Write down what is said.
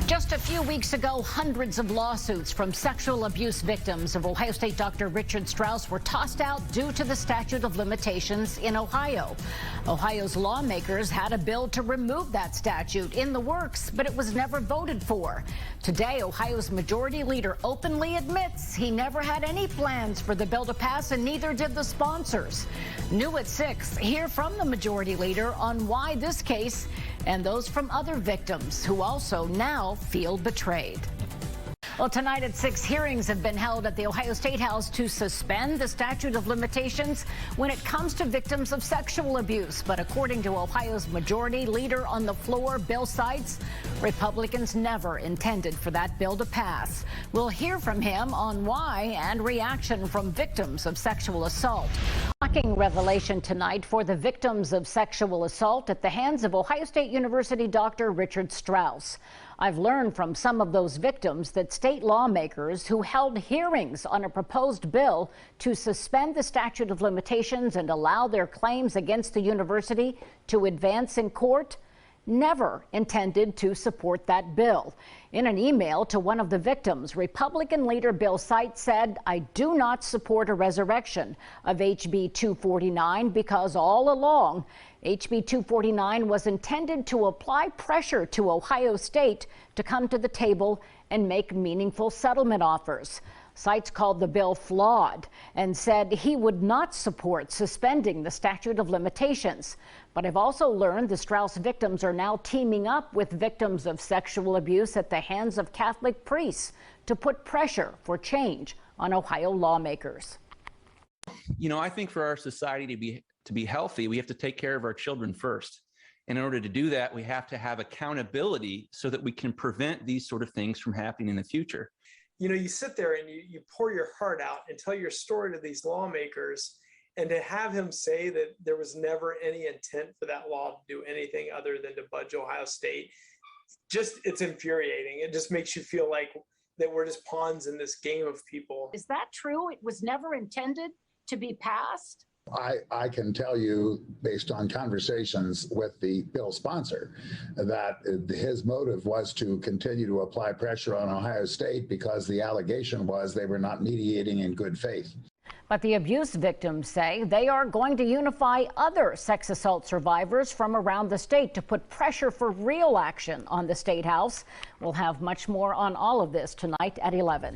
Just a few weeks ago, hundreds of lawsuits from sexual abuse victims of Ohio State Dr. Richard Strauss were tossed out due to the statute of limitations in Ohio. Ohio's lawmakers had a bill to remove that statute in the works, but it was never voted for. Today, Ohio's majority leader openly admits he never had any plans for the bill to pass, and neither did the sponsors. New at 6, hear from the majority leader on why this case and those from other victims who also now feel betrayed. Well, tonight at 6, hearings have been held at the Ohio State House to suspend the statute of limitations when it comes to victims of sexual abuse. But according to Ohio's majority leader on the floor, Bill Seitz, Republicans never intended for that bill to pass. We'll hear from him on why and reaction from victims of sexual assault. Shocking revelation tonight for the victims of sexual assault at the hands of Ohio State University Dr. Richard Strauss. I've learned from some of those victims that state lawmakers who held hearings on a proposed bill to suspend the statute of limitations and allow their claims against the university to advance in court never intended to support that bill. In an email to one of the victims, Republican leader Bill Seitz said, "I do not support a resurrection of Hb249 because all along, Hb249 was intended to apply pressure to Ohio State to come to the table and make meaningful settlement offers." Seitz called the bill flawed and said he would not support suspending the statute of limitations. But I've also learned the Strauss victims are now teaming up with victims of sexual abuse at the hands of Catholic priests to put pressure for change on Ohio lawmakers. You know, I think for our society to be healthy, we have to take care of our children first. And in order to do that, we have to have accountability so that we can prevent these sort of things from happening in the future. You know, you sit there and you pour your heart out and tell your story to these lawmakers, and to have him say that there was never any intent for that law to do anything other than to budge Ohio State, it's infuriating. It just makes you feel like that we're just pawns in this game of people. Is that true? It was never intended to be passed? I can tell you, based on conversations with the bill sponsor, that his motive was to continue to apply pressure on Ohio State because the allegation was they were not mediating in good faith. But the abuse victims say they are going to unify other sex assault survivors from around the state to put pressure for real action on the State House. We'll have much more on all of this tonight at 11.